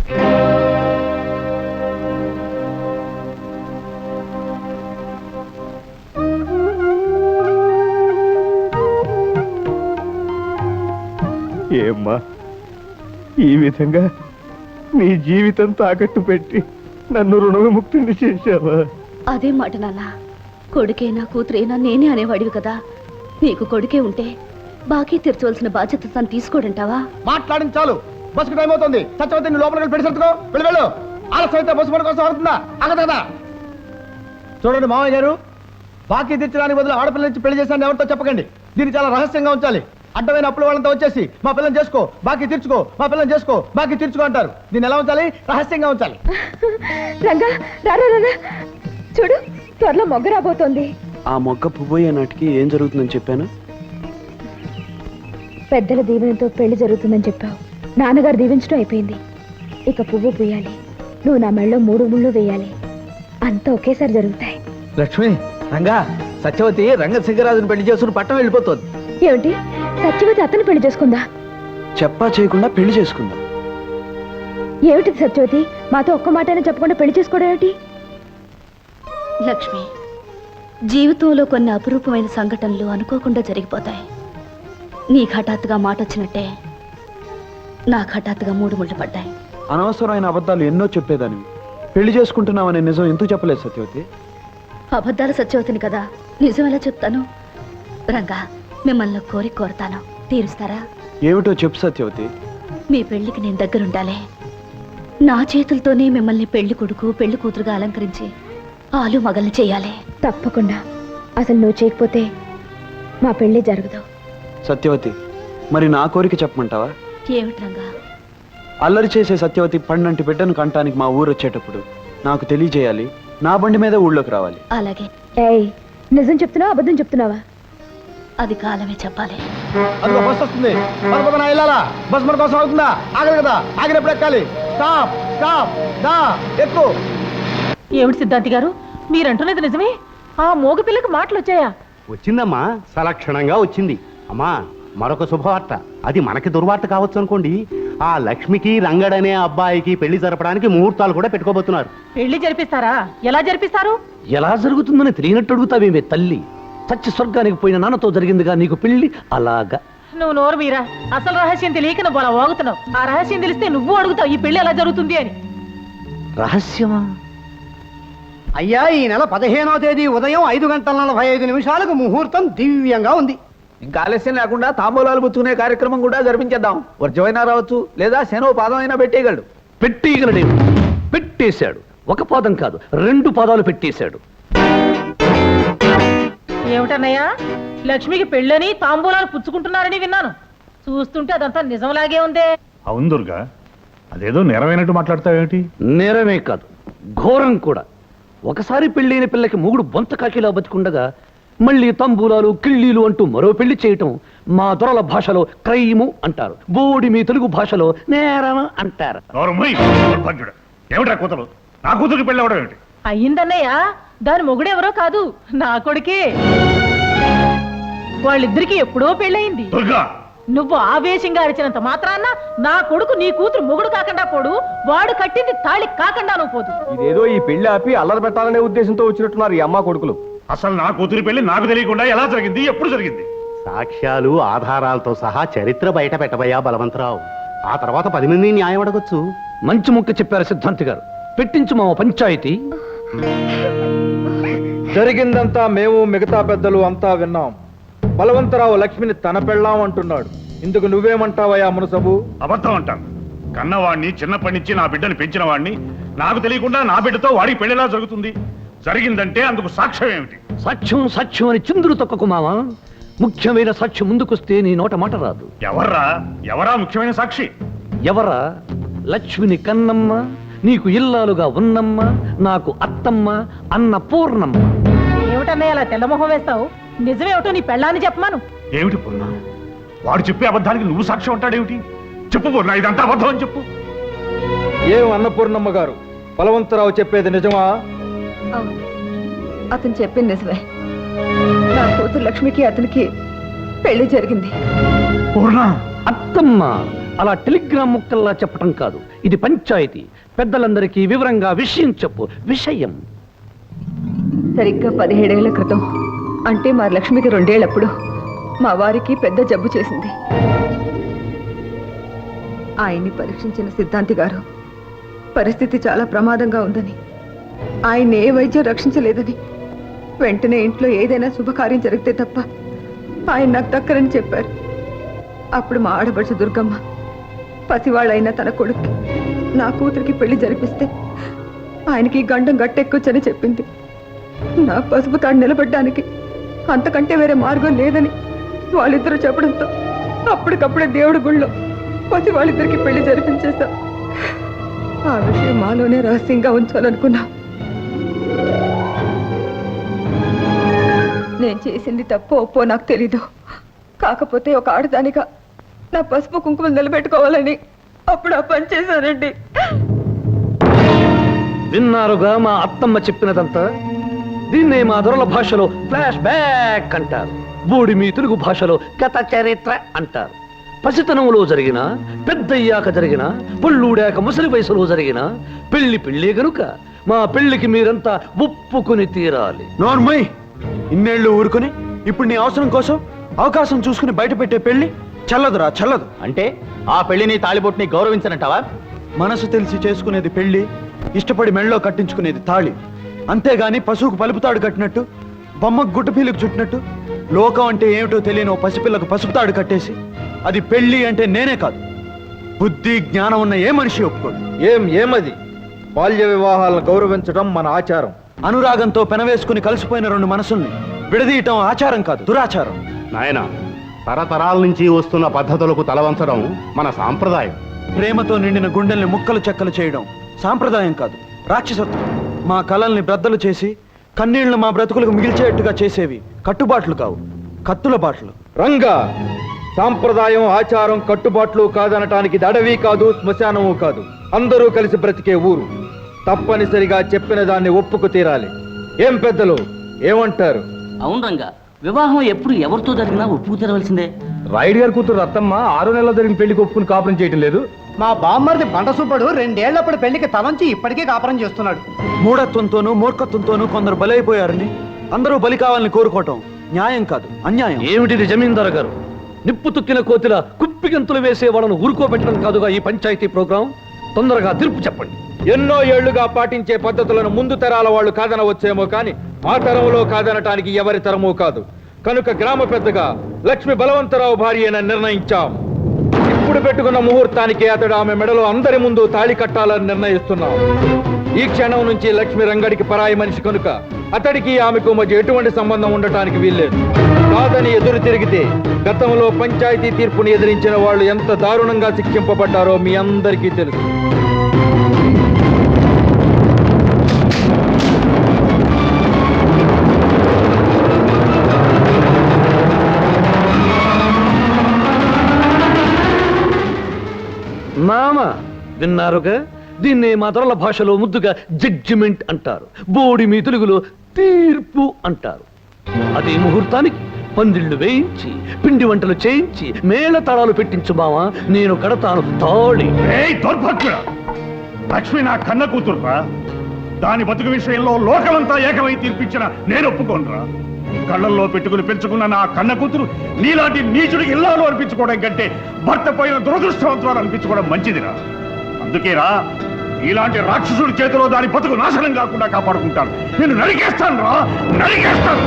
ఏమ్మా, ఈ విధంగా నీ జీవితం తాకట్టు పెట్టి నన్ను రుణవిముక్తిని చేశావా? అదే మాట నాన్న. కొడుకైనా కూతురైనా నేనే అనేవాడివి కదా. నీకు కొడుకే ఉంటే బాకీ తీర్చవలసిన బాధ్యత తను తీసుకోడంటావా? మాట్లాడింది చాలు. బస్సుకు టైం అవుతుంది. సత్యవతి నీ లోపలికి పెట్టి సర్దుకో. వెళ్ళి వెళ్ళు. ఆలస్యం అయితే బస్సు మన కోసం అవుతుందా? అగదు కదా. చూడండి మామయ్య గారు, బాకీ తీర్చడానికి బదులు ఆడపిల్ల నుంచి పెళ్లి చేశాను ఎవరితో చెప్పకండి. దీన్ని చాలా రహస్యంగా ఉంచాలి. అడ్డమైన అప్పుల వాళ్ళంతా వచ్చేసి మా పిల్లని చేసుకో, బాకీ తీర్చుకో, మా పిల్లని చేసుకో, బాకీ తీర్చుకో అంటారు. దీన్ని ఎలా ఉంచాలి? రహస్యంగా ఉంచాలి. రంగా రా, చూడు త్వరలో మొగ్గ రాబోతోంది. ఆ మొగ్గ పువ్వయ్యే నాటికి ఏం జరుగుతుందని చెప్పాను? పెద్దల దీవెనతో పెళ్లి జరుగుతుందని చెప్పావు. నాన్నగారు దీవించడం అయిపోయింది. ఇక పువ్వు పూయాలి. నువ్వు నా మెళ్ళలో 3 ముళ్ళు వేయాలి. అంతా ఒకేసారి జరుగుతాయి. లక్ష్మి, రంగా, సత్యవతి రంగశంకరాజుని పెళ్లి చేసుకుని పట్టం వెళ్ళిపోతుంది. ఏమిటి? సత్యవతి అతను పెళ్లి చేసుకుందా? చెప్పా చేయకుండా పెళ్లి చేసుకుందా? ఏమిటిది సత్యవతి? మాతో ఒక్క మాటైనా చెప్పకుండా పెళ్లి చేసుకోవడం ఏమిటి? లక్ష్మి, జీవితంలో కొన్ని అపురూపమైన సంఘటనలు అనుకోకుండా జరిగిపోతాయి. నీకు హఠాత్తుగా మాట వచ్చినట్టే నాకు హఠాత్తుగా 3 ముళ్ళు పడ్డాయి. అనవసరమైన అబద్ధాలు ఎన్నో చెప్పేదానివి. పెళ్లి చేసుకుంటున్నావనే నిజం ఎందుకు చెప్పలేదు సత్యవతి? అబద్ధాలు సత్యవతిని కదా, నిజం ఎలా చెప్తాను? రంగా, మిమ్మల్ని కోరిక కోరతాను, తీరుస్తారా? ఏమిటో చెప్పు సత్యవతి. మీ పెళ్లికి నేను దగ్గరుండాలి. నా చేతులతోనే మిమ్మల్ని పెళ్లి కొడుకు పెళ్లి కూతురుగా అలంకరించి ఆలు మగల్ని చేయాలి. తప్పకుండా. అసలు నువ్వు చేయకపోతే మా పెళ్లి జరగదు. సత్యవతి, మరి నా కోరిక చెప్పమంటావా? ఏమిటి రంగా? అల్లరి చేసే సత్యవతి పండంటి బిడ్డను కంటానికి మా ఊరు వచ్చేటప్పుడు నాకు తెలియజేయాలి. నా బండి మీద ఊళ్ళోకి రావాలి. అలాగే. ఏయ్, నిజం చెప్తున్నావా అబద్ధం చెప్తున్నావా? అది కాలమే చెప్పాలి. అదిగో బస్ వస్తుంది. పదపదన వెళ్ళాలా? బస్ మన కోసం అవుతుందా? ఆగదు కదా, ఆగినప్పుడు ఎక్కాలి. స్టాప్ స్టాప్ దా ఎక్కు. ఏమిటి సిద్ధాంతి గారు, మీరంటున్నది నిజమే? ఆ మోగ పిల్లకి మాటలు వచ్చాయా? వచ్చిందమ్మా, సలక్షణంగా వచ్చింది. అమ్మా, మరొక శుభవార్త. అది మనకి దుర్వార్త కావచ్చు అనుకోండి. ఆ లక్ష్మికి రంగడనే అబ్బాయికి పెళ్లి జరపడానికి ముహూర్తాలు కూడా పెట్టుకోబోతున్నారు. పెళ్లి జరిపిస్తారా? ఎలా జరిపిస్తారు? ఎలా జరుగుతుందని తెలియనట్టు అడుగుతావేమే తల్లి? సత్య స్వర్గానికి పోయిన నాన్నతో జరిగిందిగా నీకు పెళ్లి. అలాగా నువ్వు నోరు మీరా, అసలు రహస్యం తెలియక నువ్వు అలా వాగుతున్నావు. ఆ రహస్యం తెలిస్తే నువ్వు అడుగుతావు ఈ పెళ్లి ఎలా జరుగుతుంది అని. రహస్యమా? అయ్యా, ఈ నెల 15వ తేదీ ఉదయం 5:45 ముహూర్తం దివ్యంగా ఉంది. ఇంకా ఆలస్యం లేకుండా తాంబూలాలు పుచ్చుకునే కార్యక్రమం కూడా జరిపించేద్దాం. వర్జమైనా రావచ్చు, లేదా శనో పాదం అయినా పెట్టేయగలడు. పెట్టేయగలడే? పెట్టేశాడు. ఒక పాదం కాదు, 2 పాదాలు పెట్టేశాడు. ఏమిటన్నయ్యా, లక్ష్మికి పెళ్ళని తాంబూలాలు పుచ్చుకుంటున్నారని విన్నాను. చూస్తుంటే అదంతా నిజంలాగే ఉందే. అవును దుర్గా, అదేదో నెరవేనట్టు మాట్లాడతావేమిటి? నేరమే కాదు, ఘోరం కూడా. ఒకసారి పెళ్ళైన పిల్లకి మొగుడు బొంత కాకిలా బతికుండగా మళ్ళీ తంబూలాలు కిళ్ళీలు అంటూ మరో పెళ్లి చేయటం మా దొరల భాషలో క్రైము అంటారు. బోడి మీ తెలుగు భాషలో నేరం అంటారు. ఏమిటా కూతురు? నా కూతురికి పెళ్ళి అవడం ఏమిటి? అయ్యిందన్నయ్య, దాని మొగుడెవరో కాదు, నా కొడుకే. వాళ్ళిద్దరికి ఎప్పుడో పెళ్ళయింది. నువ్వు ఆవేశంగా అరిచినంత మాత్రాన్న నా కొడుకు నీ కూతురు మొగుడు కాకుండా పోడు, వాడు కట్టింది తాళి కాకుండా నువ్వు పోదు. ఇదేదో ఈ పెళ్లి ఆపి అల్లరి పెట్టాలనే ఉద్దేశంతో వచ్చినట్టున్నారు ఈ అమ్మ కొడుకులు. అసలు నా కూతురి పెళ్లి నాకు తెలియకుండా ఎలా జరిగింది? ఎప్పుడు జరిగింది? సాక్ష్యాలు ఆధారాలతో సహా చరిత్ర బయట పెట్టబోయా బలవంతరావు. ఆ తర్వాత 10 మంది న్యాయం అడగొచ్చు. మంచి ముక్క చెప్పారు సిద్ధాంతి గారు. పెట్టించు మా పంచాయతీ. జరిగిందంతా మేము మిగతా పెద్దలు అంతా విన్నాం. బలవంతరావు లక్ష్మిని తన పెళ్ళాం అంటున్నాడు. ఇందుకు నువ్వేమంటావయ్యా మునసబు? అబద్ధం అంటాను. కన్నవాడిని, చిన్నప్పటి నుంచి నా బిడ్డను పెంచిన వాడిని, నాకు తెలియకుండా నా బిడ్డతో వాడికి పెళ్లిలా జరుగుతుంది. జరిగిందంటే అందుకు సాక్ష్యం ఏమిటి? సాక్ష్యం సాక్ష్యం అని చిందులు తొక్కకు మావా. ముఖ్యమైన సాక్షి ముందుకొస్తే నీ నోట మాట రాదు. ఎవరా ముఖ్యమైన సాక్షి? ఎవరా? లక్ష్మిని కన్నమ్మ, నీకు ఇల్లాలుగా ఉన్నమ్మ, నాకు అత్తమ్మ, అన్న పూర్ణమ్మ. ఏమిటన్నయ్య అలా తెల్లమొహం వేస్తావు? నిజమేమిటో నీ పెళ్ళాన్ని చెప్పమాను. ఏమిటి పూర్ణ? వాడు చెప్పే అబద్ధానికి నువ్వు సాక్ష్యం అంటాడేమిటి? చెప్పు పూర్ణ, ఇదంతా అబద్ధం అని చెప్పు. ఏం అన్నపూర్ణమ్మ గారు, బలవంతరావు చెప్పేది నిజమా? అవును, అతను చెప్పింది నిజమే. నా కూతురు లక్ష్మికి అతనికి పెళ్లి జరిగింది. పూర్ణ, అత్తమ్మ, అలా టెలిగ్రామ్ ముక్కల్లా చెప్పటం కాదు. ఇది పంచాయతీ. పెద్దలందరికీ వివరంగా విషయం చెప్పు. విషయం సరిగ్గా 17 ఏళ్ల క్రితం, అంటే మా లక్ష్మికి 2 ఏళ్లప్పుడు మా వారికి పెద్ద జబ్బు చేసింది. ఆయన్ని పరీక్షించిన సిద్ధాంతి గారు పరిస్థితి చాలా ప్రమాదంగా ఉందని, ఆయన ఏ వైద్యం రక్షించలేదని, వెంటనే ఇంట్లో ఏదైనా శుభకార్యం జరిగితే తప్ప ఆయన నాకు దక్కరని చెప్పారు. అప్పుడు మా ఆడపడుచు దుర్గమ్మ పసివాళ్ళైన తన కొడుక్కి నా కూతురికి పెళ్లి జరిపిస్తే ఆయనకి గండం గట్టెక్కొచ్చని చెప్పింది. నా పసుపు తాడు నిలబడ్డానికి అంతకంటే వేరే మార్గం లేదని వాళ్ళిద్దరూ చెప్పడంతో అప్పటికప్పుడే దేవుడి గుళ్ళో పసి వాళ్ళిద్దరికి పెళ్లి జరిపించేశాం. ఆ విషయం మాలోనే రహస్యంగా ఉంచాలనుకున్నా. నేను చేసింది తప్పో ఒప్పో నాకు తెలీదు. కాకపోతే ఒక ఆడదానిగా నా పసుపు కుంకుమలు నిలబెట్టుకోవాలని అప్పుడు ఆ పని చేశానండి. విన్నారుగా మా అత్తమ్మ చెప్పినదంతా. దీన్నే మా దొరల భాషలో ఫ్లాష్ బ్యాక్ అంటారు. బోడి మీ తెలుగు భాషలో కథ చరిత్ర అంటారు. పసితనంలో జరిగిన, పెద్దయ్యాక జరిగిన, పళ్ళూడాక ముసలి వయసులో జరిగిన పెళ్లి గనుక మా పెళ్లికి మీరంతా ఒప్పుకుని తీరాలి. నోర్మయ్, ఇన్నేళ్లు ఊరుకుని ఇప్పుడు నీ అవసరం కోసం అవకాశం చూసుకుని బయట పెట్టే పెళ్లి చల్లదురా, చల్లదు. అంటే ఆ పెళ్లిని తాళిబొట్టుని గౌరవించనంటావా? మనసు తెలిసి చేసుకునేది పెళ్లి, ఇష్టపడి మెళ్ళలో కట్టించుకునేది తాళి. అంతేగాని పశువుకు పలుపుతాడు కట్టినట్టు, బొమ్మకు గుట్టపీలకు చుట్టినట్టు లోకం అంటే ఏమిటో తెలియని ఓ పసిపిల్లకు పసుపుతాడు కట్టేసి అది పెళ్లి అంటే నేనే కాదు, బుద్ధి జ్ఞానం ఉన్న ఏ మనిషి ఒప్పుకోడు. ఏమది? బాల్య వివాహాలను గౌరవించడం మన ఆచారం. అనురాగంతో పెనవేసుకుని కలిసిపోయిన 2 మనసుల్ని విడదీయటం ఆచారం కాదు, దురాచారం. నాయన, తరతరాల నుంచి వస్తున్న పద్ధతులకు తలవంచడం మన సాంప్రదాయం. ప్రేమతో నిండిన గుండెల్ని ముక్కలు చెక్కలు చేయడం సాంప్రదాయం కాదు, రాక్షసత్వం. మా కలల్ని బ్రద్దలు చేసి కన్నీళ్లు మా బ్రతుకులకు మిగిల్చేట్టుగా చేసేవి కట్టుబాట్లు కావు, కత్తుల బాట్లు. రంగా, సాంప్రదాయం, ఆచారం, కట్టుబాట్లు కాదనటానికి అడవి కాదు, శ్మశానము కాదు, అందరూ కలిసి బ్రతికే ఊరు. తప్పనిసరిగా చెప్పిన దాన్ని ఒప్పుకు తీరాలి. ఏం పెద్దలు ఏమంటారు? అవును రంగా, వివాహం ఎప్పుడు ఎవరితో జరిగినా ఒప్పుకు తెరవలసిందే. రాయుడు గారి కూతురు రత్తమ్మ 6 నెలల్లో జరిగిన పెళ్లికి ఒప్పుకుని కాపురం చేయటం లేదు. మా బామ్మర్ది బండసూపడు 2 ఏళ్లప్పుడు పెళ్లికి తలంచి ఇప్పటికీ కాపురం చేస్తున్నాడు. మూఢత్వంతోనూ మూర్ఖత్వంతోనూ కొందరు బలైపోయారని అందరూ బలి కావాలని కోరుకోవటం న్యాయం కాదు, అన్యాయం. ఏమిటిది జమీందారు గారు? నిప్పు తొక్కిన కోతిల కుప్పిగంతులు వేసే వాళ్ళను ఊరుకోబెట్టడం కాదుగా ఈ పంచాయతీ ప్రోగ్రాం. తొందరగా తీర్పు చెప్పండి. ఎన్నో ఏళ్లుగా పాటించే పద్ధతులను ముందు తరాల వాళ్ళు కాదనవచ్చేమో కానీ ఆ తరంలో కాదనటానికి ఎవరి తరమూ కాదు. కనుక గ్రామ పెద్దగా లక్ష్మి బలవంతరావు భార్యనని నిర్ణయించాం. ఇప్పుడు పెట్టుకున్న ముహూర్తానికి అతడు ఆమె మెడలో అందరి ముందు తాళి కట్టాలని నిర్ణయిస్తున్నాం. ఈ క్షణం నుంచి లక్ష్మి రంగడికి పరాయి మనిషి కనుక అతడికి ఆమెకు మధ్య ఎటువంటి సంబంధం ఉండటానికి వీల్లేదు. కాదని ఎదురు తిరిగితే గతంలో పంచాయతీ తీర్పుని ఎదిరించిన వాళ్ళు ఎంత దారుణంగా శిక్షింపబడ్డారో మీ అందరికీ తెలుసు. మామ, విన్నారుగా? దీన్నే మా దొరల భాషలో ముద్దుగా జడ్జిమెంట్ అంటారు. బోడి మీ తెలుగులో తీర్పు అంటారు. అదే ముహూర్తానికి పందిళ్లు వేయించి, పిండి వంటలు చేయించి, మేళ తాళాలు పెట్టించు మావా, నేను కడతాను తాళి. దౌర్భాగ్యుడా! లక్ష్మి నా కన్న కూతురురా. దాని బతుకు విషయంలో లోకమంతా ఏకమై తీర్పిచ్చిన నేను ఒప్పుకోనరా. కళ్ళల్లో పెట్టుకుని పెంచుకున్న నా కన్న కూతురు నీలాంటి నీచుడికి ఇల్లాలు అనిపించుకోవడం కంటే భర్త పోయిన దురదృష్టవంతులు అనిపించుకోవడం మంచిదిరా. అందుకేరా ఇలాంటి రాక్షసుడి చేతిలో దాని బతుకు నాశనం కాకుండా కాపాడుకుంటాను. నేను నరికేస్తాను రా, నరికేస్తాను.